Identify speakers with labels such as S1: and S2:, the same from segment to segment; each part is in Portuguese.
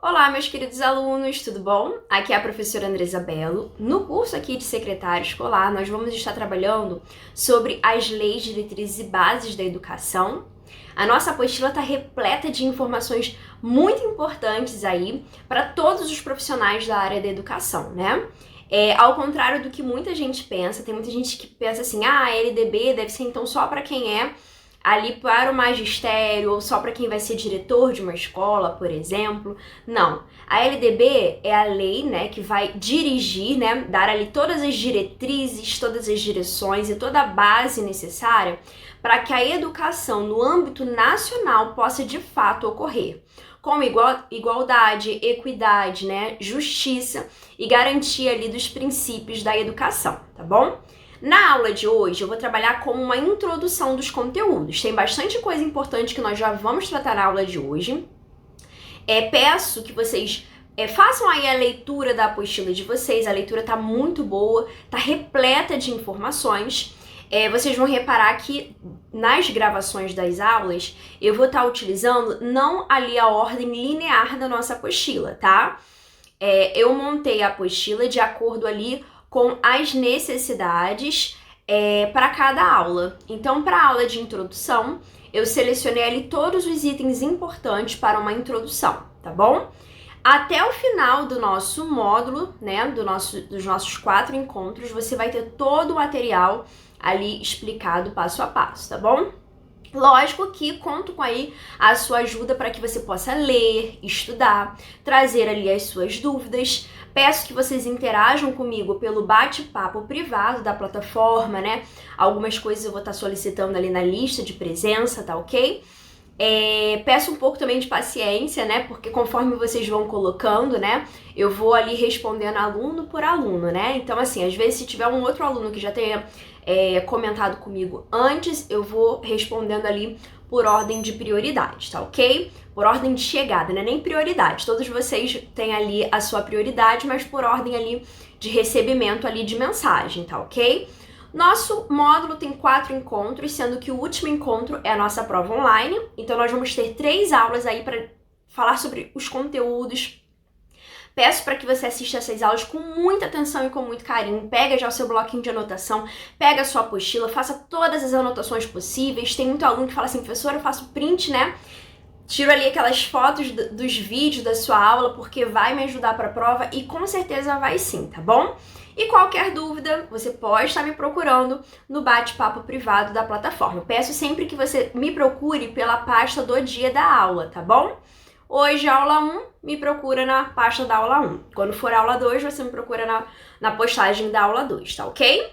S1: Olá, meus queridos alunos, tudo bom? Aqui é a professora Andresa Bello. No curso aqui de secretário escolar, nós vamos estar trabalhando sobre as leis, diretrizes e bases da educação. A nossa apostila está repleta de informações muito importantes aí para todos os profissionais da área da educação, né? Ao contrário do que muita gente pensa, tem muita gente que pensa assim, a LDB deve ser então só para quem é ali para o magistério ou só para quem vai ser diretor de uma escola, por exemplo. Não. A LDB é a lei, né, que vai dirigir, né, dar ali todas as diretrizes, todas as direções e toda a base necessária para que a educação no âmbito nacional possa de fato ocorrer, com igualdade, equidade, né, justiça e garantia ali dos princípios da educação, tá bom? Na aula de hoje, eu vou trabalhar com uma introdução dos conteúdos. Tem bastante coisa importante que nós já vamos tratar na aula de hoje. Peço que vocês façam aí a leitura da apostila de vocês. A leitura tá muito boa, tá repleta de informações. Vocês vão reparar que nas gravações das aulas, eu vou estar utilizando não ali a ordem linear da nossa apostila, tá? Eu montei a apostila de acordo ali com as necessidades para cada aula. Então, para a aula de introdução, eu selecionei ali todos os itens importantes para uma introdução, tá bom? Até o final do nosso módulo, né, dos nossos 4 encontros, você vai ter todo o material ali explicado passo a passo, tá bom? Lógico que conto com aí a sua ajuda para que você possa ler, estudar, trazer ali as suas dúvidas. Peço que vocês interajam comigo pelo bate-papo privado da plataforma, né? Algumas coisas eu vou estar solicitando ali na lista de presença, tá ok? Peço um pouco também de paciência, né? Porque conforme vocês vão colocando, né? Eu vou ali respondendo aluno por aluno, né? Então, assim, às vezes se tiver um outro aluno que já tenha comentado comigo antes, eu vou respondendo ali por ordem de prioridade, tá ok? Por ordem de chegada, né? Nem prioridade. Todos vocês têm ali a sua prioridade, mas por ordem ali de recebimento ali de mensagem, tá ok? Nosso módulo tem 4 encontros, sendo que o último encontro é a nossa prova online. Então, nós vamos ter 3 aulas aí para falar sobre os conteúdos. Peço para que você assista essas aulas com muita atenção e com muito carinho. Pega já o seu bloquinho de anotação, pega a sua apostila, faça todas as anotações possíveis. Tem muito aluno que fala assim, professora, eu faço print, né? Tiro ali aquelas fotos dos vídeos da sua aula, porque vai me ajudar para a prova e com certeza vai sim, tá bom? E qualquer dúvida, você pode estar me procurando no bate-papo privado da plataforma. Peço sempre que você me procure pela pasta do dia da aula, tá bom? Hoje, aula 1, me procura na pasta da aula 1. Quando for aula 2, você me procura na postagem da aula 2, tá ok?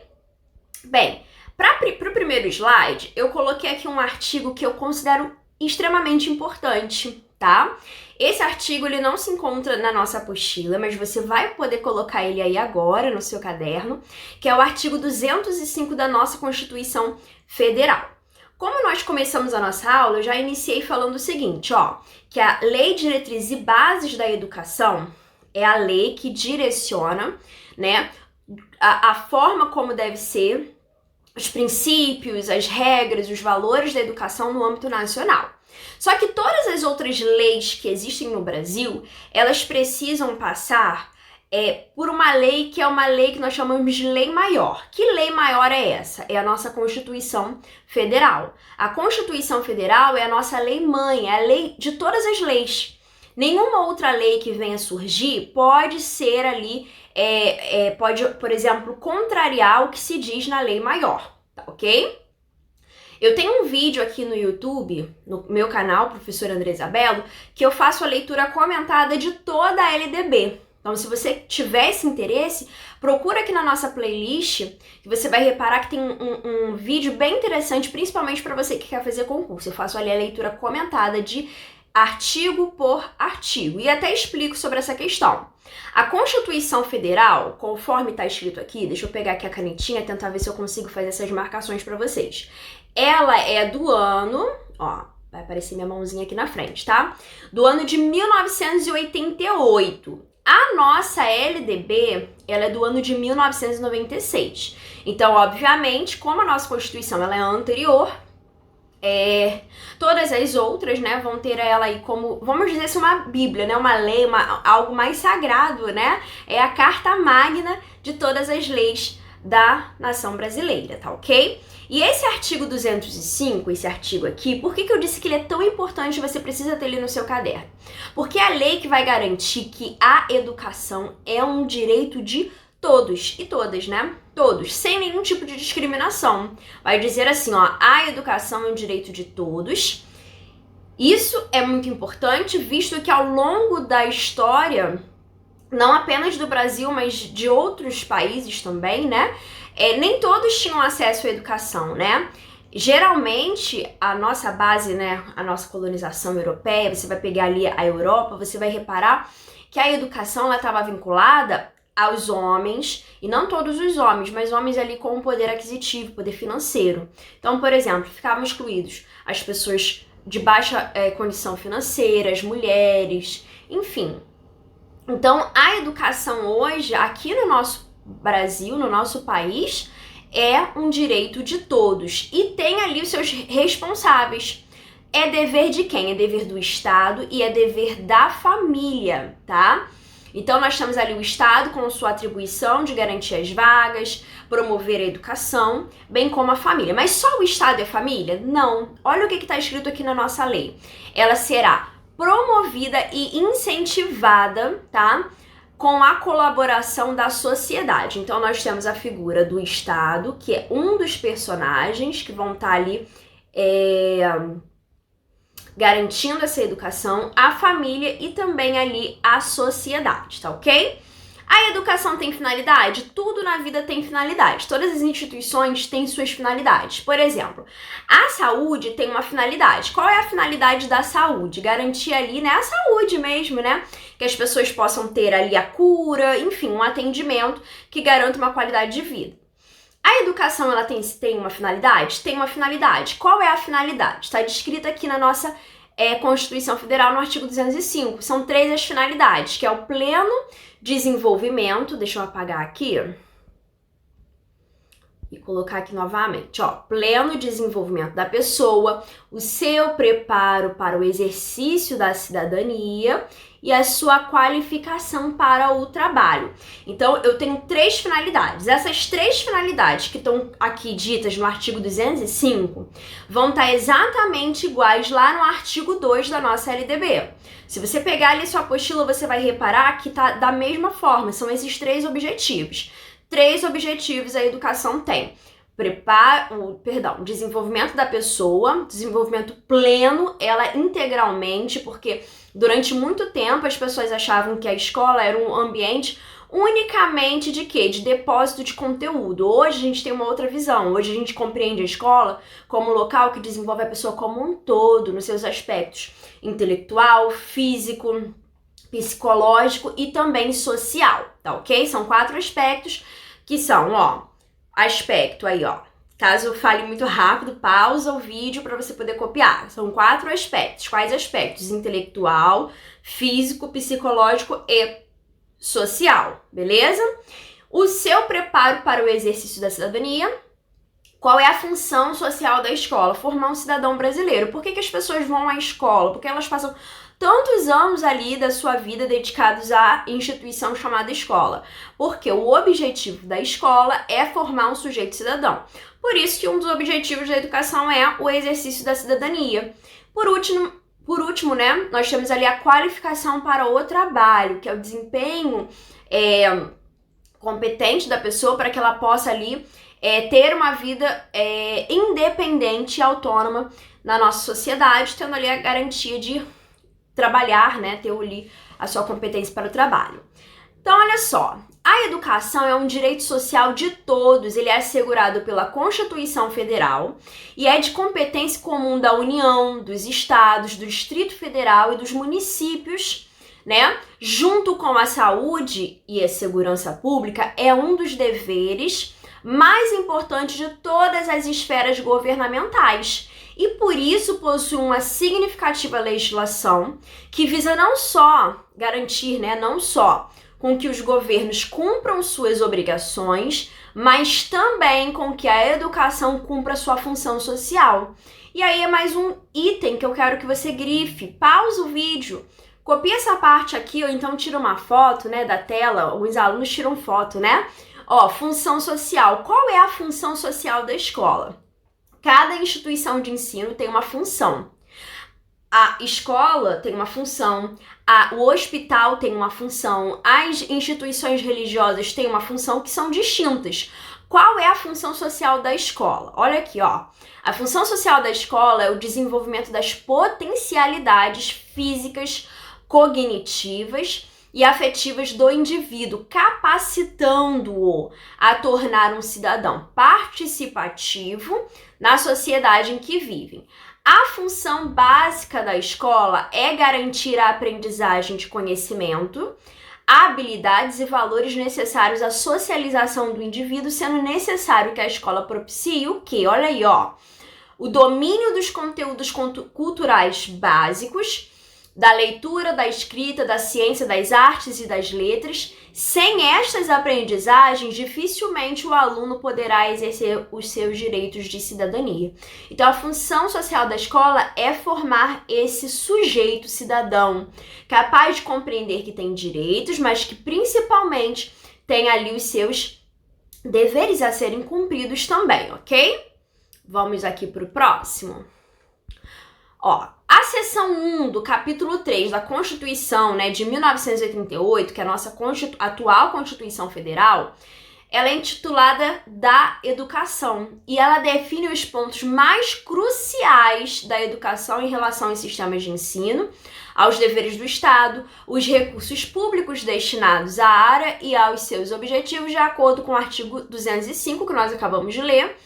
S1: Bem, para o primeiro slide, eu coloquei aqui um artigo que eu considero extremamente importante, tá? Esse artigo, ele não se encontra na nossa apostila, mas você vai poder colocar ele aí agora no seu caderno, que é o artigo 205 da nossa Constituição Federal. Como nós começamos a nossa aula, eu já iniciei falando o seguinte, ó, que a Lei de Diretrizes e Bases da Educação é a lei que direciona, né, a forma como deve ser os princípios, as regras, os valores da educação no âmbito nacional. Só que todas as outras leis que existem no Brasil, elas precisam passar por uma lei que é uma lei que nós chamamos de lei maior. Que lei maior é essa? É a nossa Constituição Federal. A Constituição Federal é a nossa lei mãe, é a lei de todas as leis. Nenhuma outra lei que venha surgir pode ser ali, pode, por exemplo, contrariar o que se diz na lei maior, tá ok? Eu tenho um vídeo aqui no YouTube, no meu canal, Professora Andresa Bello, que eu faço a leitura comentada de toda a LDB. Então, se você tiver esse interesse, procura aqui na nossa playlist, que você vai reparar que tem um vídeo bem interessante, principalmente para você que quer fazer concurso. Eu faço ali a leitura comentada de artigo por artigo e até explico sobre essa questão. A Constituição Federal, conforme está escrito aqui, deixa eu pegar aqui a canetinha e tentar ver se eu consigo fazer essas marcações para vocês. Ela é do ano, ó, vai aparecer minha mãozinha aqui na frente, tá? Do ano de 1988. A nossa LDB, ela é do ano de 1996. Então, obviamente, como a nossa Constituição ela é anterior, Todas as outras, né, vão ter ela aí como, vamos dizer assim, uma bíblia, né, uma lei, algo mais sagrado, né, é a carta magna de todas as leis da nação brasileira, tá ok? E esse artigo 205, esse artigo aqui, por que eu disse que ele é tão importante e você precisa ter ele no seu caderno? Porque é a lei que vai garantir que a educação é um direito de todos e todas, né? Todos, sem nenhum tipo de discriminação. Vai dizer assim, ó, a educação é um direito de todos. Isso é muito importante, visto que ao longo da história, não apenas do Brasil, mas de outros países também, né? Nem todos tinham acesso à educação, né? Geralmente, a nossa base, né, a nossa colonização europeia, você vai pegar ali a Europa, você vai reparar que a educação ela estava vinculada aos homens, e não todos os homens, mas homens ali com poder aquisitivo, poder financeiro. Então, por exemplo, ficavam excluídos as pessoas de baixa condição financeira, as mulheres, enfim. Então, a educação hoje, aqui no nosso Brasil, no nosso país, é um direito de todos e tem ali os seus responsáveis. É dever de quem? É dever do Estado e é dever da família, tá? Então, nós temos ali o Estado com sua atribuição de garantir as vagas, promover a educação, bem como a família. Mas só o Estado é família? Não. Olha o que está escrito aqui na nossa lei. Ela será promovida e incentivada, tá? Com a colaboração da sociedade. Então, nós temos a figura do Estado, que é um dos personagens que vão estar ali garantindo essa educação, a família e também ali a sociedade, tá ok? A educação tem finalidade? Tudo na vida tem finalidade. Todas as instituições têm suas finalidades. Por exemplo, a saúde tem uma finalidade. Qual é a finalidade da saúde? Garantir ali, né, a saúde mesmo, né? Que as pessoas possam ter ali a cura, enfim, um atendimento que garanta uma qualidade de vida. A educação, ela tem uma finalidade? Tem uma finalidade. Qual é a finalidade? Está descrita aqui na nossa Constituição Federal, no artigo 205. São 3 as finalidades, que é o pleno desenvolvimento, deixa eu apagar aqui e colocar aqui novamente, ó, pleno desenvolvimento da pessoa, o seu preparo para o exercício da cidadania e a sua qualificação para o trabalho. Então, eu tenho 3 finalidades. Essas 3 finalidades que estão aqui ditas no artigo 205 vão estar exatamente iguais lá no artigo 2 da nossa LDB. Se você pegar ali sua apostila, você vai reparar que tá da mesma forma, são esses 3 objetivos. 3 objetivos a educação tem. Desenvolvimento da pessoa, desenvolvimento pleno, ela integralmente, porque durante muito tempo as pessoas achavam que a escola era um ambiente unicamente de quê? De depósito de conteúdo. Hoje a gente tem uma outra visão. Hoje a gente compreende a escola como um local que desenvolve a pessoa como um todo, nos seus aspectos intelectual, físico, psicológico e também social, tá ok? São 4 aspectos que são, ó, aspecto aí, ó. Caso eu fale muito rápido, pausa o vídeo para você poder copiar. São 4 aspectos. Quais aspectos? Intelectual, físico, psicológico e social, beleza? O seu preparo para o exercício da cidadania. Qual é a função social da escola? Formar um cidadão brasileiro. Por que as pessoas vão à escola? Porque elas passam tantos anos ali da sua vida dedicados à instituição chamada escola. Porque o objetivo da escola é formar um sujeito cidadão. Por isso que um dos objetivos da educação é o exercício da cidadania. Por último, né, nós temos ali a qualificação para o trabalho, que é o desempenho competente da pessoa para que ela possa ali ter uma vida independente e autônoma na nossa sociedade, tendo ali a garantia de trabalhar, né, ter ali a sua competência para o trabalho. Então, olha só, a educação é um direito social de todos, ele é assegurado pela Constituição Federal e é de competência comum da União, dos estados, do Distrito Federal e dos municípios, né? Junto com a saúde e a segurança pública, é um dos deveres mais importantes de todas as esferas governamentais. E por isso possui uma significativa legislação que visa não só garantir, né, não só com que os governos cumpram suas obrigações, mas também com que a educação cumpra sua função social. E aí é mais um item que eu quero que você grife. Pausa o vídeo, copia essa parte aqui, ou então tira uma foto, né, da tela. Alguns alunos tiram foto, né? Ó, função social. Qual é a função social da escola? Cada instituição de ensino tem uma função. A escola tem uma função, o hospital tem uma função, as instituições religiosas têm uma função que são distintas. Qual é a função social da escola? Olha aqui, ó. A função social da escola é o desenvolvimento das potencialidades físicas, cognitivas e afetivas do indivíduo, capacitando-o a tornar um cidadão participativo na sociedade em que vivem. A função básica da escola é garantir a aprendizagem de conhecimento, habilidades e valores necessários à socialização do indivíduo, sendo necessário que a escola propicie o quê? Olha aí, ó. O domínio dos conteúdos culturais básicos, da leitura, da escrita, da ciência, das artes e das letras. Sem estas aprendizagens, dificilmente o aluno poderá exercer os seus direitos de cidadania. Então, a função social da escola é formar esse sujeito cidadão, capaz de compreender que tem direitos, mas que principalmente tem ali os seus deveres a serem cumpridos também, ok? Vamos aqui para o próximo. Ó, a seção 1 do capítulo 3 da Constituição, né, de 1988, que é a nossa atual Constituição Federal, ela é intitulada da educação e ela define os pontos mais cruciais da educação em relação aos sistemas de ensino, aos deveres do Estado, os recursos públicos destinados à área e aos seus objetivos, de acordo com o artigo 205, que nós acabamos de ler.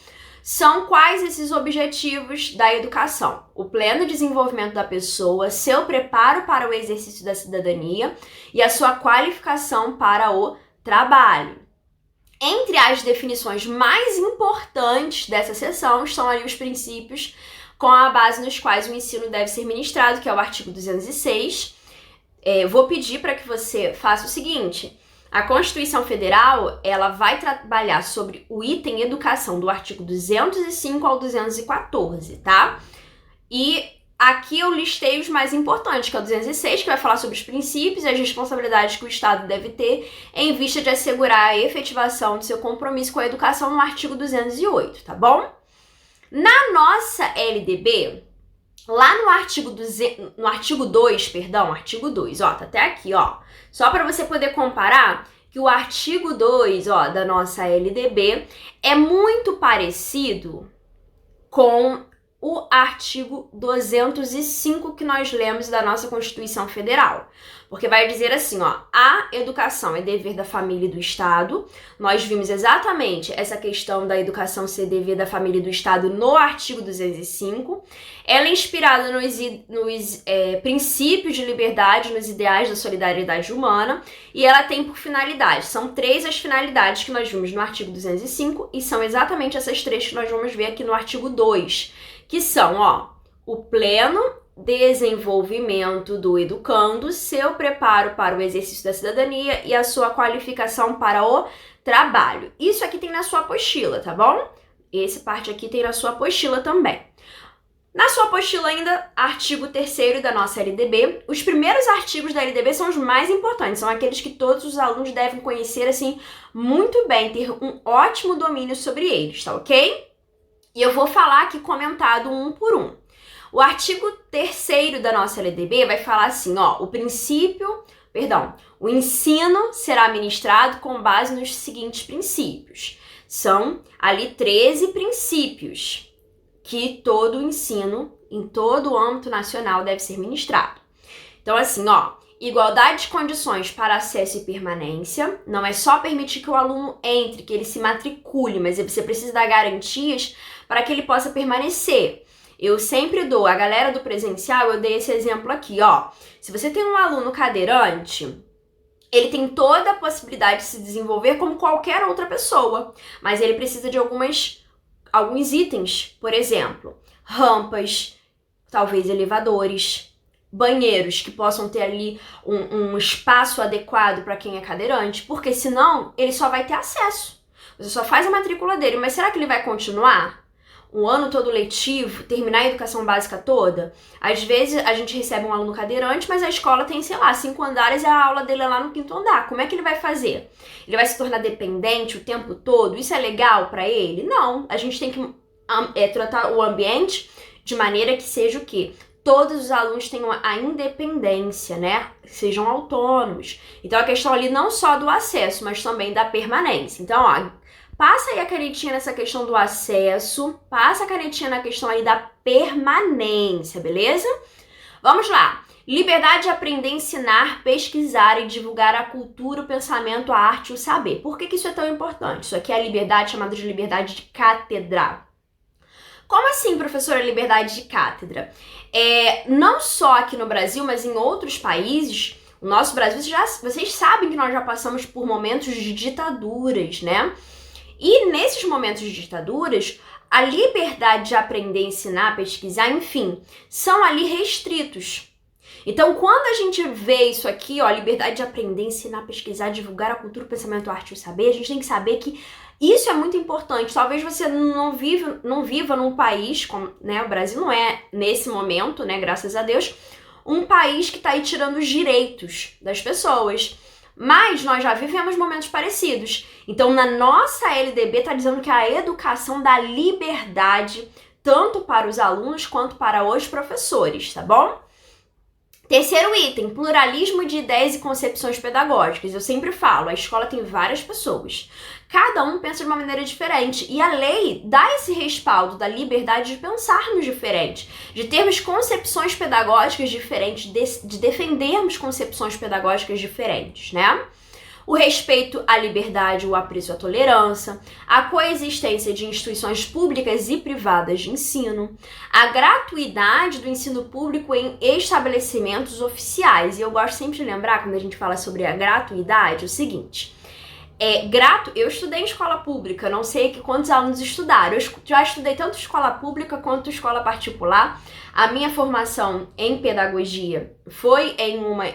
S1: São quais esses objetivos da educação? O pleno desenvolvimento da pessoa, seu preparo para o exercício da cidadania e a sua qualificação para o trabalho. Entre as definições mais importantes dessa seção estão ali os princípios com a base nos quais o ensino deve ser ministrado, que é o artigo 206. Vou pedir para que você faça o seguinte: a Constituição Federal, ela vai trabalhar sobre o item educação do artigo 205 ao 214, tá? E aqui eu listei os mais importantes, que é o 206, que vai falar sobre os princípios e as responsabilidades que o Estado deve ter em vista de assegurar a efetivação de seu compromisso com a educação, no artigo 208, tá bom? Na nossa LDB, lá no artigo 2, ó, tá até aqui, ó. Só para você poder comparar que o artigo 2, ó, da nossa LDB é muito parecido com o artigo 205 que nós lemos da nossa Constituição Federal. Porque vai dizer assim, ó, a educação é dever da família e do Estado. Nós vimos exatamente essa questão da educação ser dever da família e do Estado no artigo 205. Ela é inspirada nos princípios de liberdade, nos ideais da solidariedade humana, e ela tem por finalidade, são 3 as finalidades que nós vimos no artigo 205, e são exatamente essas 3 que nós vamos ver aqui no artigo 2, que são, ó, o pleno desenvolvimento do educando, seu preparo para o exercício da cidadania e a sua qualificação para o trabalho. Isso aqui tem na sua apostila, tá bom? Essa parte aqui tem na sua apostila também. Na sua apostila ainda, artigo 3º da nossa LDB. Os primeiros artigos da LDB são os mais importantes, são aqueles que todos os alunos devem conhecer, assim, muito bem, ter um ótimo domínio sobre eles, tá ok? E eu vou falar aqui comentado um por um. O artigo 3º da nossa LDB vai falar assim, ó, o ensino será ministrado com base nos seguintes princípios. São ali 13 princípios que todo o ensino, em todo o âmbito nacional, deve ser ministrado. Então, assim, ó, igualdade de condições para acesso e permanência, não é só permitir que o aluno entre, que ele se matricule, mas você precisa dar garantias para que ele possa permanecer. Eu sempre dou, a galera do presencial, eu dei esse exemplo aqui, ó. Se você tem um aluno cadeirante, ele tem toda a possibilidade de se desenvolver como qualquer outra pessoa, mas ele precisa de alguns itens, por exemplo, rampas, talvez elevadores, banheiros que possam ter ali um espaço adequado para quem é cadeirante, porque senão ele só vai ter acesso. Você só faz a matrícula dele, mas será que ele vai continuar o ano todo letivo, terminar a educação básica toda? Às vezes a gente recebe um aluno cadeirante, mas a escola tem, sei lá, 5 andares e a aula dele é lá no 5º andar. Como é que ele vai fazer? Ele vai se tornar dependente o tempo todo? Isso é legal para ele? Não. A gente tem que tratar o ambiente de maneira que seja o quê? Todos os alunos tenham a independência, né? Sejam autônomos. Então a questão ali não só do acesso, mas também da permanência. Então, ó, passa aí a canetinha nessa questão do acesso, passa a canetinha na questão aí da permanência, beleza? Vamos lá. Liberdade de aprender, ensinar, pesquisar e divulgar a cultura, o pensamento, a arte e o saber. Por que isso é tão importante? Isso aqui é a liberdade chamada de liberdade de cátedra. Como assim, professora, liberdade de cátedra? Não só aqui no Brasil, mas em outros países, o nosso Brasil, vocês sabem que nós já passamos por momentos de ditaduras, né? E nesses momentos de ditaduras, a liberdade de aprender, ensinar, pesquisar, enfim, são ali restritos. Então, quando a gente vê isso aqui, ó, liberdade de aprender, ensinar, pesquisar, divulgar a cultura, o pensamento, a arte e o saber, a gente tem que saber que isso é muito importante. Talvez você não viva num país, como, né, o Brasil não é, nesse momento, né, graças a Deus, um país que está aí tirando os direitos das pessoas. Mas nós já vivemos momentos parecidos. Então, na nossa LDB está dizendo que a educação dá liberdade tanto para os alunos quanto para os professores, tá bom? Terceiro item, pluralismo de ideias e concepções pedagógicas. Eu sempre falo, a escola tem várias pessoas. Cada um pensa de uma maneira diferente. E a lei dá esse respaldo da liberdade de pensarmos diferente, de termos concepções pedagógicas diferentes, de defendermos concepções pedagógicas diferentes, né? O respeito à liberdade, o apreço à tolerância, a coexistência de instituições públicas e privadas de ensino, a gratuidade do ensino público em estabelecimentos oficiais. E eu gosto sempre de lembrar, quando a gente fala sobre a gratuidade, o seguinte: eu estudei em escola pública, não sei quantos alunos estudaram. Eu já estudei tanto escola pública quanto escola particular. A minha formação em pedagogia foi em uma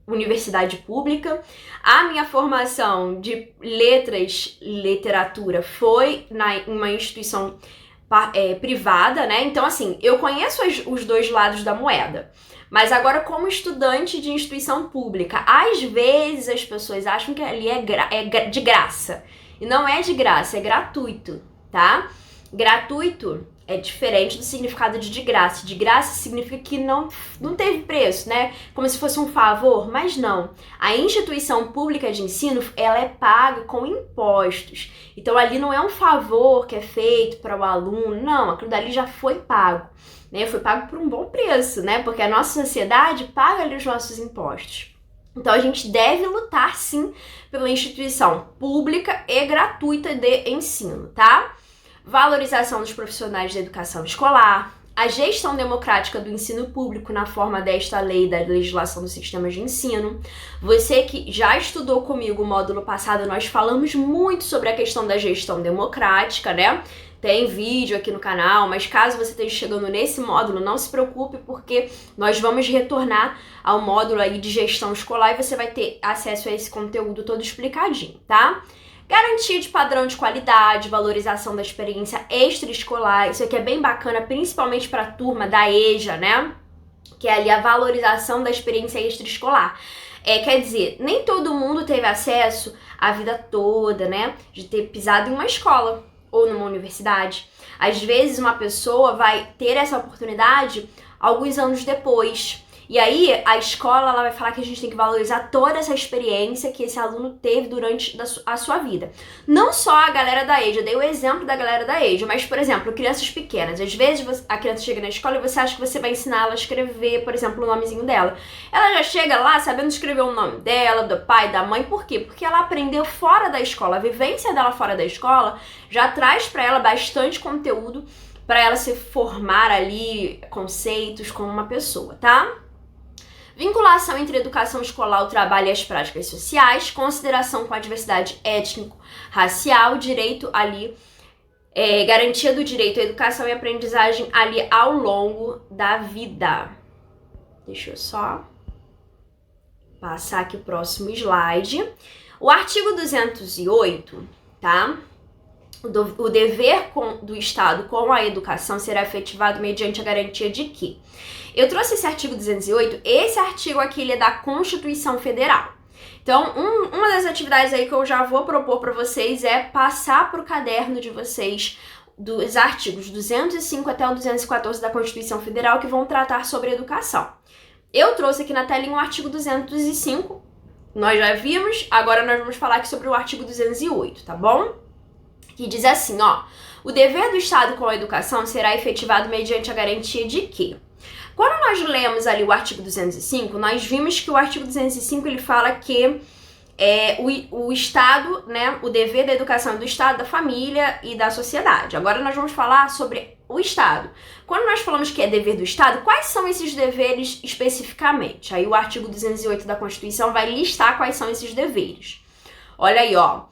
S1: universidade pública. A minha formação de letras, literatura, foi em uma instituição privada, né? Então, assim, eu conheço os dois lados da moeda. Mas agora, como estudante de instituição pública, às vezes as pessoas acham que ali é de graça. E não é de graça, é gratuito, tá? Gratuito é diferente do significado de graça. De graça significa que não teve preço, né? Como se fosse um favor, mas não. A instituição pública de ensino, ela é paga com impostos. Então ali não é um favor que é feito para o aluno, não, aquilo dali já foi pago, né? Foi pago por um bom preço, né? Porque a nossa sociedade paga ali os nossos impostos. Então a gente deve lutar sim pela instituição pública e gratuita de ensino, tá? Valorização dos profissionais da educação escolar, a gestão democrática do ensino público na forma desta lei da legislação dos sistemas de ensino. Você que já estudou comigo o módulo passado, nós falamos muito sobre a questão da gestão democrática, né? Tem vídeo aqui no canal, mas caso você esteja chegando nesse módulo, não se preocupe, porque nós vamos retornar ao módulo aí de gestão escolar e você vai ter acesso a esse conteúdo todo explicadinho, tá? Garantia de padrão de qualidade, valorização da experiência extraescolar. Isso aqui é bem bacana, principalmente para a turma da EJA, né? Que é ali a valorização da experiência extraescolar. Quer dizer, nem todo mundo teve acesso a vida toda, né? De ter pisado em uma escola ou numa universidade. Às vezes uma pessoa vai ter essa oportunidade alguns anos depois. E aí, a escola ela vai falar que a gente tem que valorizar toda essa experiência que esse aluno teve durante a sua vida. Não só a galera da EJA, eu dei o exemplo da galera da EJA, mas, por exemplo, crianças pequenas. Às vezes a criança chega na escola e você acha que você vai ensinar ela a escrever, por exemplo, o nomezinho dela. Ela já chega lá sabendo escrever o nome dela, do pai, da mãe. Por quê? Porque ela aprendeu fora da escola. A vivência dela fora da escola já traz para ela bastante conteúdo para ela se formar ali conceitos como uma pessoa, tá? Vinculação entre a educação escolar, o trabalho e as práticas sociais, consideração com a diversidade étnico-racial, direito ali, garantia do direito à educação e aprendizagem ali ao longo da vida. Deixa eu só passar aqui o próximo slide. O artigo 208, tá? O dever do Estado com a educação será efetivado mediante a garantia de que... Eu trouxe esse artigo 208, esse artigo aqui ele é da Constituição Federal. Então, uma das atividades aí que eu já vou propor para vocês é passar para o caderno de vocês dos artigos 205 até o 214 da Constituição Federal que vão tratar sobre educação. Eu trouxe aqui na telinha o artigo 205, nós já vimos, agora nós vamos falar aqui sobre o artigo 208, tá bom? Que diz assim, ó, o dever do Estado com a educação será efetivado mediante a garantia de que... Quando nós lemos ali o artigo 205, nós vimos que o artigo 205 ele fala que o Estado, né, o dever da educação é do Estado, da família e da sociedade. Agora nós vamos falar sobre o Estado. Quando nós falamos que é dever do Estado, quais são esses deveres especificamente? Aí o artigo 208 da Constituição vai listar quais são esses deveres. Olha aí, ó.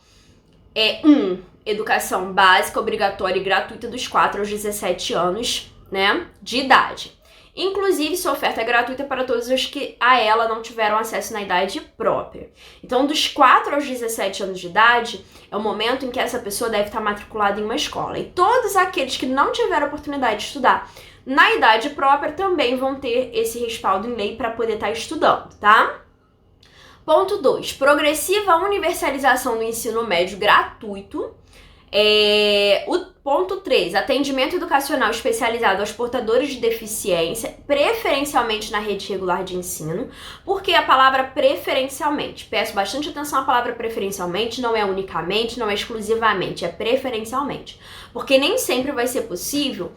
S1: Educação básica, obrigatória e gratuita dos 4 aos 17 anos, né, de idade. Inclusive, sua oferta é gratuita para todos os que a ela não tiveram acesso na idade própria. Então, dos 4 aos 17 anos de idade, é o momento em que essa pessoa deve estar matriculada em uma escola. E todos aqueles que não tiveram oportunidade de estudar na idade própria também vão ter esse respaldo em lei para poder estar estudando, tá? Ponto 2. Progressiva universalização do ensino médio gratuito. O ponto 3, atendimento educacional especializado aos portadores de deficiência, preferencialmente na rede regular de ensino. Por que a palavra preferencialmente? Peço bastante atenção à palavra preferencialmente, não é unicamente, não é exclusivamente, é preferencialmente. Porque nem sempre vai ser possível,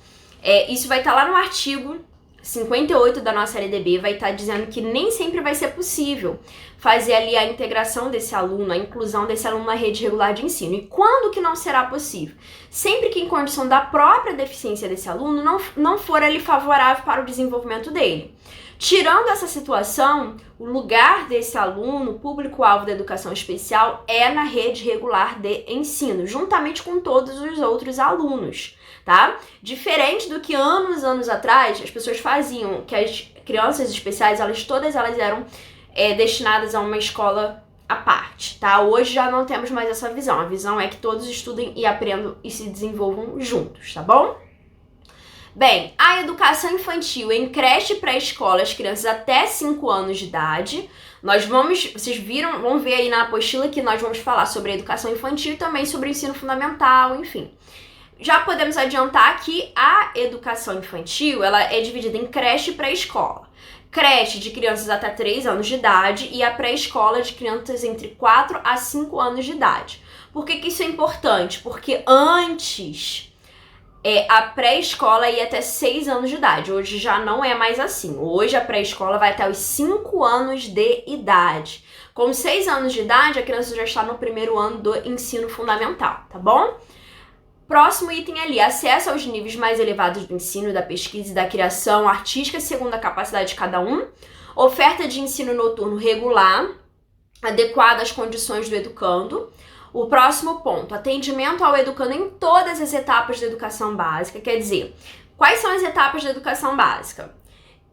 S1: isso vai estar lá no artigo 58 da nossa LDB, vai estar dizendo que nem sempre vai ser possível fazer ali a integração desse aluno, a inclusão desse aluno na rede regular de ensino. E quando que não será possível? Sempre que em condição da própria deficiência desse aluno não for ali favorável para o desenvolvimento dele. Tirando essa situação, o lugar desse aluno, público-alvo da educação especial, é na rede regular de ensino, juntamente com todos os outros alunos, tá? Diferente do que anos atrás as pessoas faziam, que as crianças especiais, todas elas eram destinadas a uma escola à parte, tá? Hoje já não temos mais essa visão. A visão é que todos estudem e aprendam e se desenvolvam juntos, tá bom? Bem, a educação infantil em creche e pré-escola, as crianças até 5 anos de idade. Vocês vão ver aí na apostila que nós vamos falar sobre a educação infantil e também sobre o ensino fundamental, enfim. Já podemos adiantar que a educação infantil, ela é dividida em creche e pré-escola. Creche de crianças até 3 anos de idade e a pré-escola de crianças entre 4 a 5 anos de idade. Por que isso é importante? Porque antes a pré-escola ia até 6 anos de idade. Hoje já não é mais assim. Hoje a pré-escola vai até os 5 anos de idade. Com 6 anos de idade, a criança já está no primeiro ano do ensino fundamental, tá bom? Próximo item ali, acesso aos níveis mais elevados do ensino, da pesquisa e da criação artística segundo a capacidade de cada um. Oferta de ensino noturno regular, adequada às condições do educando. O próximo ponto, atendimento ao educando em todas as etapas da educação básica. Quer dizer, quais são as etapas da educação básica?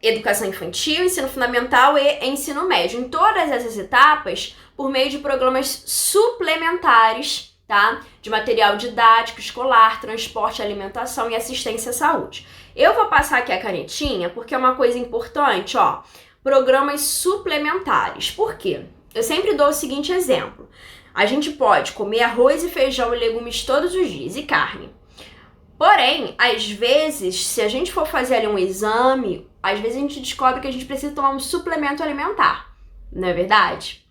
S1: Educação infantil, ensino fundamental e ensino médio. Em todas essas etapas, por meio de programas suplementares, tá? De material didático, escolar, transporte, alimentação e assistência à saúde. Eu vou passar aqui a canetinha porque é uma coisa importante, ó. Programas suplementares. Por quê? Eu sempre dou o seguinte exemplo. A gente pode comer arroz e feijão e legumes todos os dias e carne. Porém, às vezes, se a gente for fazer ali um exame, às vezes a gente descobre que a gente precisa tomar um suplemento alimentar. Não é verdade?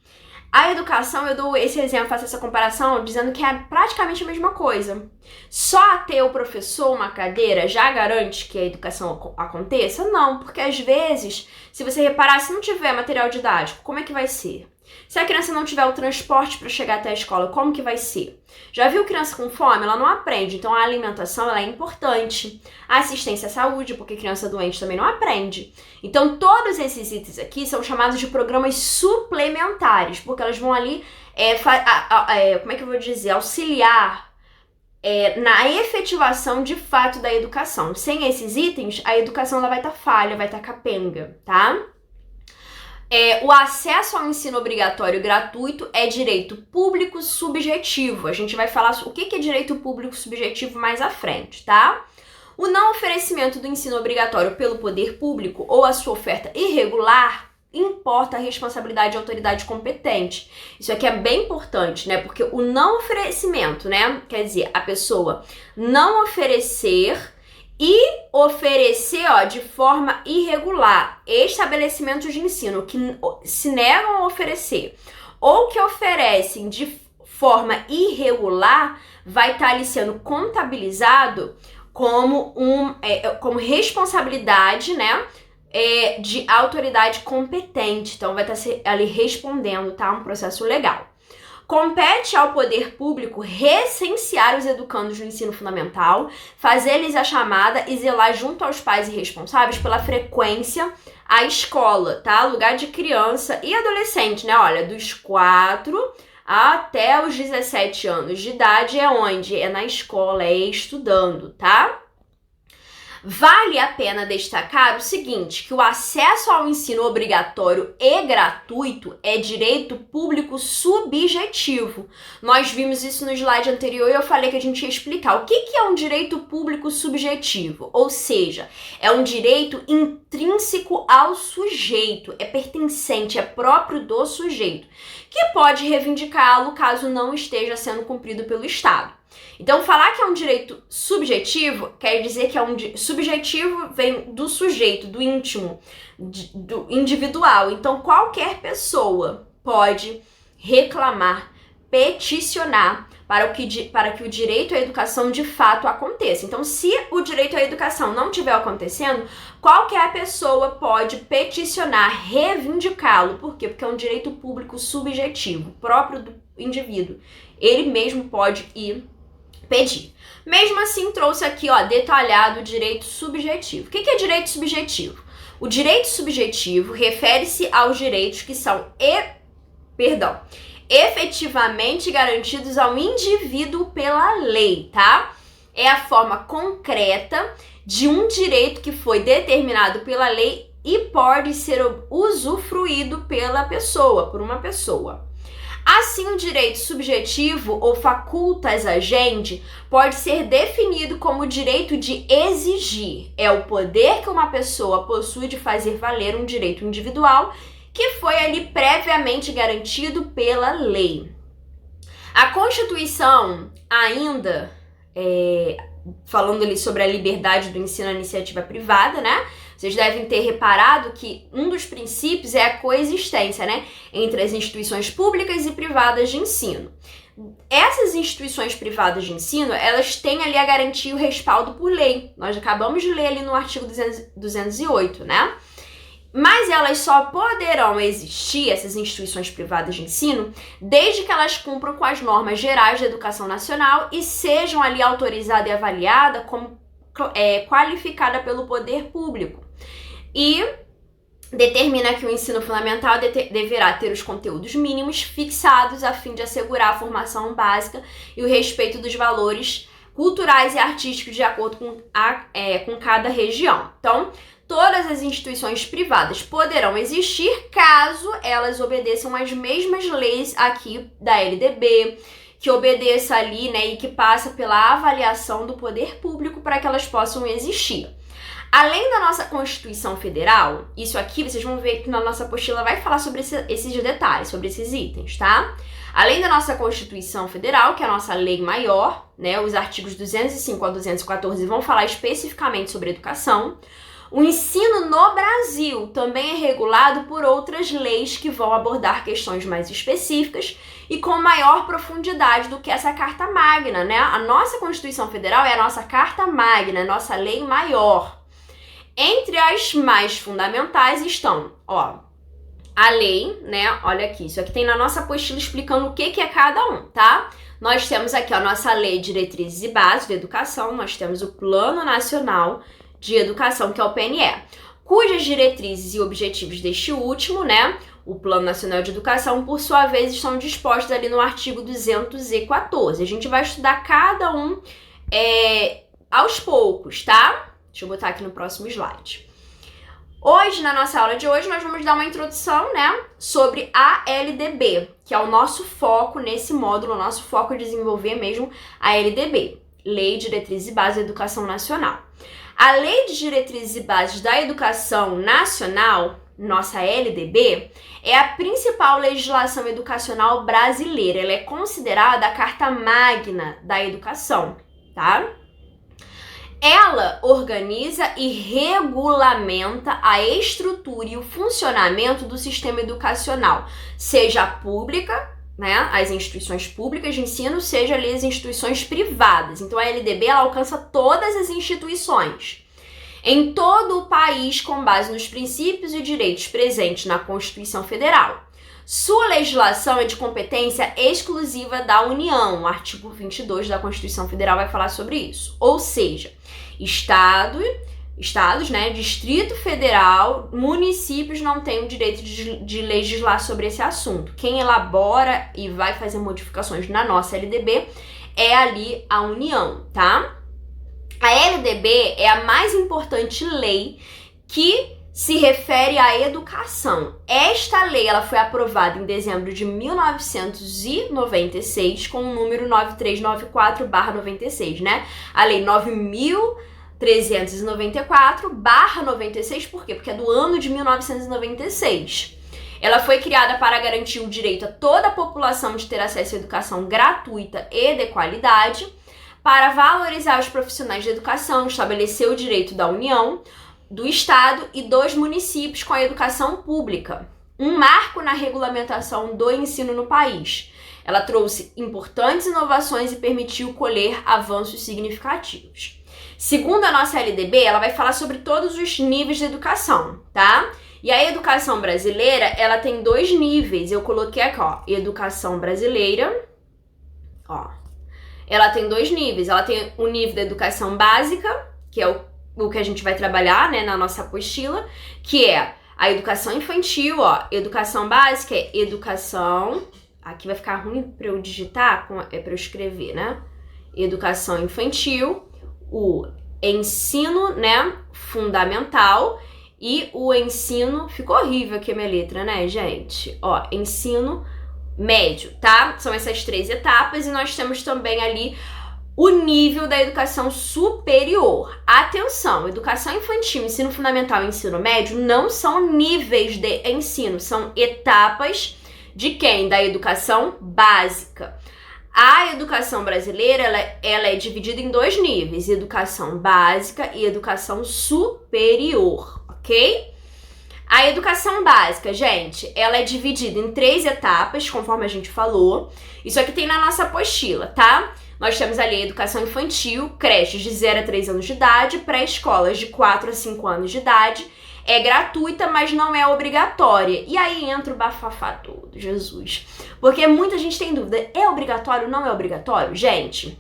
S1: A educação, eu dou esse exemplo, faço essa comparação, dizendo que é praticamente a mesma coisa. Só ter o professor uma cadeira já garante que a educação aconteça? Não, porque às vezes, se você reparar, se não tiver material didático, como é que vai ser? Se a criança não tiver o transporte para chegar até a escola, como que vai ser? Já viu criança com fome? Ela não aprende, então a alimentação ela é importante. A assistência à saúde, porque criança doente também não aprende. Então todos esses itens aqui são chamados de programas suplementares, porque elas vão ali, como é que eu vou dizer, auxiliar na efetivação de fato da educação. Sem esses itens, a educação ela vai estar falha, vai estar capenga, tá? O acesso ao ensino obrigatório gratuito é direito público subjetivo. A gente vai falar o que é direito público subjetivo mais à frente, tá? O não oferecimento do ensino obrigatório pelo poder público ou a sua oferta irregular importa a responsabilidade de autoridade competente. Isso aqui é bem importante, né? Porque o não oferecimento, né? Quer dizer, a pessoa não oferecer e oferecer, de forma irregular, estabelecimentos de ensino que se negam a oferecer ou que oferecem de forma irregular, vai estar ali sendo contabilizado como responsabilidade, né, de autoridade competente. Então, vai estar ali respondendo, tá? Um processo legal. Compete ao poder público recensear os educandos no ensino fundamental, fazer-lhes a chamada e zelar junto aos pais e responsáveis pela frequência à escola, tá? Lugar de criança e adolescente, né? Olha, dos 4 até os 17 anos de idade é onde? É na escola, é estudando, tá? Vale a pena destacar o seguinte, que o acesso ao ensino obrigatório e gratuito é direito público subjetivo. Nós vimos isso no slide anterior e eu falei que a gente ia explicar. O que é um direito público subjetivo? Ou seja, é um direito intrínseco ao sujeito, é pertencente, é próprio do sujeito, que pode reivindicá-lo caso não esteja sendo cumprido pelo Estado. Então, falar que é um direito subjetivo quer dizer que subjetivo vem do sujeito, do íntimo, do individual. Então, qualquer pessoa pode reclamar, peticionar para que o direito à educação de fato aconteça. Então, se o direito à educação não estiver acontecendo, qualquer pessoa pode peticionar, reivindicá-lo. Por quê? Porque é um direito público subjetivo, próprio do indivíduo. Ele mesmo pode ir pedir. Mesmo assim, trouxe aqui, detalhado o direito subjetivo. O que é direito subjetivo? O direito subjetivo refere-se aos direitos que são efetivamente garantidos ao indivíduo pela lei, tá? É a forma concreta de um direito que foi determinado pela lei e pode ser usufruído por uma pessoa. Assim, o direito subjetivo ou facultas agendi pode ser definido como o direito de exigir. É o poder que uma pessoa possui de fazer valer um direito individual que foi ali previamente garantido pela lei. A Constituição, ainda falando ali sobre a liberdade do ensino à iniciativa privada, né? Vocês devem ter reparado que um dos princípios é a coexistência, né, entre as instituições públicas e privadas de ensino. Essas instituições privadas de ensino, elas têm ali a garantia e o respaldo por lei. Nós acabamos de ler ali no artigo 208, né? Mas elas só poderão existir, essas instituições privadas de ensino, desde que elas cumpram com as normas gerais da educação nacional e sejam ali autorizadas e avaliadas como qualificada pelo poder público. E determina que o ensino fundamental deverá ter os conteúdos mínimos fixados a fim de assegurar a formação básica e o respeito dos valores culturais e artísticos de acordo com cada região. Então, todas as instituições privadas poderão existir caso elas obedeçam às mesmas leis aqui da LDB, que obedeça ali, né, e que passa pela avaliação do poder público para que elas possam existir. Além da nossa Constituição Federal, isso aqui vocês vão ver que na nossa apostila vai falar sobre esses detalhes, sobre esses itens, tá? Além da nossa Constituição Federal, que é a nossa lei maior, né, os artigos 205 a 214 vão falar especificamente sobre educação. O ensino no Brasil também é regulado por outras leis que vão abordar questões mais específicas e com maior profundidade do que essa Carta Magna, né? A nossa Constituição Federal é a nossa Carta Magna, a nossa lei maior. Entre as mais fundamentais estão, a lei, né? Olha aqui, isso aqui tem na nossa apostila explicando o que é cada um, tá? Nós temos aqui a nossa Lei de Diretrizes e Bases de Educação, nós temos o Plano Nacional de Educação, que é o PNE, cujas diretrizes e objetivos deste último, né, o Plano Nacional de Educação, por sua vez, estão dispostos ali no artigo 214. A gente vai estudar cada um aos poucos, tá? Deixa eu botar aqui no próximo slide. Hoje, na nossa aula de hoje, nós vamos dar uma introdução, né, sobre a LDB, que é o nosso foco nesse módulo, o nosso foco é desenvolver mesmo a LDB, Lei de Diretrizes e Bases da Educação Nacional. A Lei de Diretrizes e Bases da Educação Nacional, nossa LDB, é a principal legislação educacional brasileira. Ela é considerada a carta magna da educação, tá? Ela organiza e regulamenta a estrutura e o funcionamento do sistema educacional, seja a pública, né, as instituições públicas de ensino, seja ali as instituições privadas. Então a LDB ela alcança todas as instituições em todo o país com base nos princípios e direitos presentes na Constituição Federal. Sua legislação é de competência exclusiva da União. O artigo 22 da Constituição Federal vai falar sobre isso. Ou seja, estados, né, Distrito Federal, municípios não têm o direito de legislar sobre esse assunto. Quem elabora e vai fazer modificações na nossa LDB é ali a União, tá? A LDB é a mais importante lei que se refere à educação. Esta lei ela foi aprovada em dezembro de 1996 com o número 9394/96, né? A lei 9394/96, por quê? Porque é do ano de 1996. Ela foi criada para garantir o direito a toda a população de ter acesso à educação gratuita e de qualidade, para valorizar os profissionais de educação, estabelecer o direito da União, do Estado e dos municípios com a educação pública, um marco na regulamentação do ensino no país. Ela trouxe importantes inovações e permitiu colher avanços significativos. Segundo a nossa LDB, ela vai falar sobre todos os níveis de educação, tá? E a educação brasileira, ela tem 2 níveis. Eu coloquei aqui, ó, educação brasileira, ó. Ela tem 2 níveis. Ela tem o nível da educação básica, que é o que a gente vai trabalhar, né, na nossa apostila, que é a educação infantil, ó. Educação básica é educação... Aqui vai ficar ruim para eu digitar, para eu escrever, né? Educação infantil, o ensino, né, fundamental e o ensino... Ficou horrível aqui a minha letra, né, gente? Ó, ensino médio, tá? São essas 3 etapas e nós temos também ali o nível da educação superior. Atenção, educação infantil, ensino fundamental e ensino médio não são níveis de ensino, são etapas de quem? Da educação básica. A educação brasileira, ela é dividida em 2 níveis, educação básica e educação superior, ok? A educação básica, gente, ela é dividida em 3 etapas, conforme a gente falou. Isso aqui tem na nossa apostila, tá? Nós temos ali a educação infantil, creches de 0 a 3 anos de idade, pré-escolas de 4 a 5 anos de idade. É gratuita, mas não é obrigatória. E aí entra o bafafá todo, Jesus. Porque muita gente tem dúvida, é obrigatório ou não é obrigatório? Gente,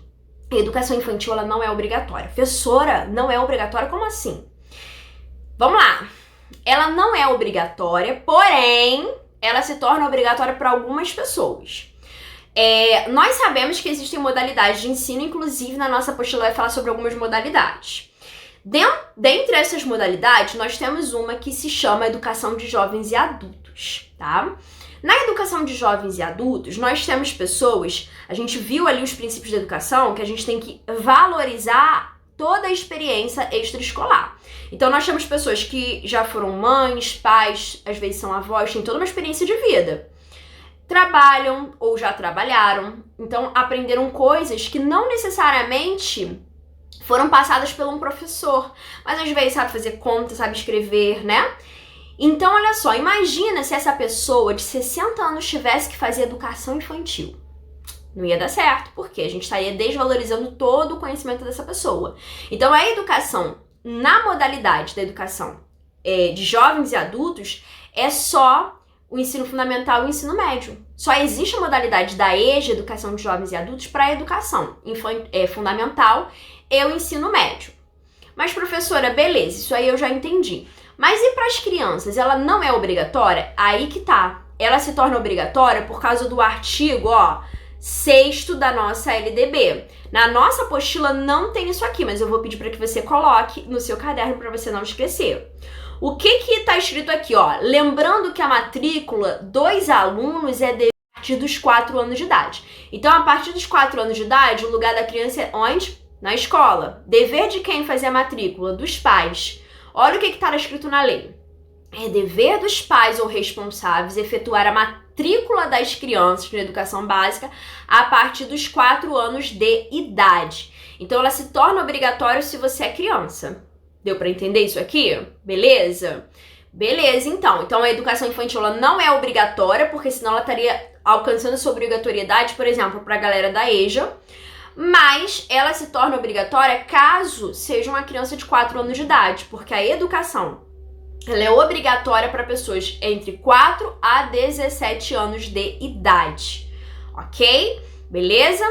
S1: a educação infantil ela não é obrigatória. Professora, não é obrigatória? Como assim? Vamos lá. Ela não é obrigatória, porém, ela se torna obrigatória para algumas pessoas. Nós sabemos que existem modalidades de ensino, inclusive na nossa apostila vai falar sobre algumas modalidades. Dentre essas modalidades, nós temos uma que se chama Educação de Jovens e Adultos, tá? Na educação de jovens e adultos, nós temos pessoas, a gente viu ali os princípios da educação, que a gente tem que valorizar toda a experiência extraescolar. Então, nós temos pessoas que já foram mães, pais, às vezes são avós, têm toda uma experiência de vida. Trabalham ou já trabalharam, então aprenderam coisas que não necessariamente foram passadas por um professor, mas às vezes sabe fazer conta, sabe escrever, né? Então, olha só, imagina se essa pessoa de 60 anos tivesse que fazer educação infantil. Não ia dar certo, porque a gente estaria desvalorizando todo o conhecimento dessa pessoa. Então, a educação, na modalidade da educação de jovens e adultos, é só o ensino fundamental e o ensino médio. Só existe a modalidade da EJA, Educação de Jovens e Adultos, para a educação fundamental e o ensino médio. Mas, professora, beleza, isso aí eu já entendi. Mas e para as crianças? Ela não é obrigatória? Aí que tá. Ela se torna obrigatória por causa do artigo, ó, 6º da nossa LDB. Na nossa apostila não tem isso aqui, mas eu vou pedir para que você coloque no seu caderno para você não esquecer. O que tá escrito aqui, ó? Lembrando que a matrícula dos alunos é a partir dos 4 anos de idade. Então, a partir dos 4 anos de idade, o lugar da criança é onde? Na escola. Dever de quem fazer a matrícula? Dos pais. Olha o que tá escrito na lei. É dever dos pais ou responsáveis efetuar a matrícula das crianças na educação básica a partir dos 4 anos de idade. Então, ela se torna obrigatória se você é criança. Deu para entender isso aqui? Beleza? Beleza, então. Então, a educação infantil ela não é obrigatória, porque senão ela estaria alcançando sua obrigatoriedade, por exemplo, para a galera da EJA. Mas ela se torna obrigatória caso seja uma criança de 4 anos de idade, porque a educação ela é obrigatória para pessoas entre 4 a 17 anos de idade, ok? Beleza?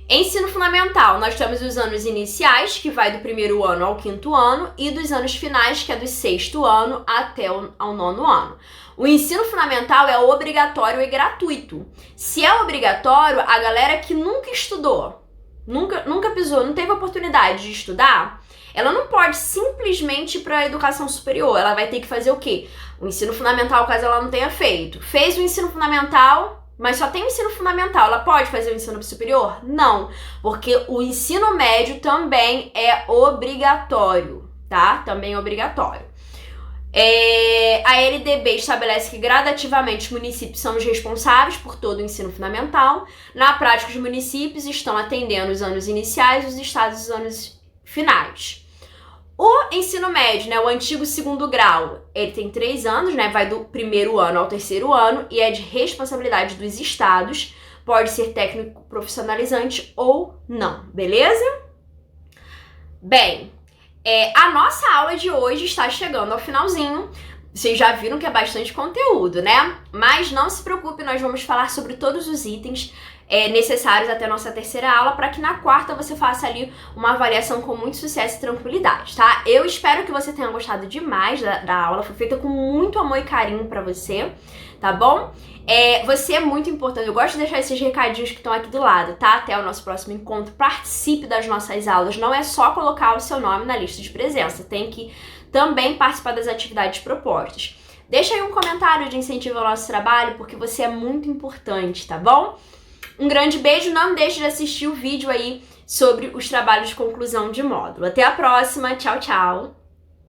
S1: Ensino fundamental, nós temos os anos iniciais, que vai do 1º ano ao 5º ano, e dos anos finais, que é do 6º ano até ao 9º ano. O ensino fundamental é obrigatório e gratuito. Se é obrigatório, a galera que nunca estudou, nunca pisou, não teve oportunidade de estudar, ela não pode simplesmente ir para a educação superior. Ela vai ter que fazer o quê? O ensino fundamental, caso ela não tenha feito. Fez o ensino fundamental, mas só tem o ensino fundamental. Ela pode fazer o ensino superior? Não, porque o ensino médio também é obrigatório, tá? Também é obrigatório. A LDB estabelece que gradativamente os municípios são os responsáveis por todo o ensino fundamental. Na prática, os municípios estão atendendo os anos iniciais, os estados os anos finais. O ensino médio, né, o antigo 2º grau, ele tem 3 anos, né, vai do 1º ano ao 3º ano e é de responsabilidade dos estados, pode ser técnico profissionalizante ou não, beleza? Bem, a nossa aula de hoje está chegando ao finalzinho. Vocês já viram que é bastante conteúdo, né? Mas não se preocupe, nós vamos falar sobre todos os itens necessários até a nossa 3ª aula, para que na 4ª você faça ali uma avaliação com muito sucesso e tranquilidade, tá? Eu espero que você tenha gostado demais da aula, foi feita com muito amor e carinho pra você, tá bom? Você é muito importante, eu gosto de deixar esses recadinhos que estão aqui do lado, tá? Até o nosso próximo encontro, participe das nossas aulas, não é só colocar o seu nome na lista de presença, tem que também participar das atividades propostas. Deixa aí um comentário de incentivo ao nosso trabalho, porque você é muito importante, tá bom? Um grande beijo, não deixe de assistir o vídeo aí sobre os trabalhos de conclusão de módulo. Até a próxima, tchau, tchau!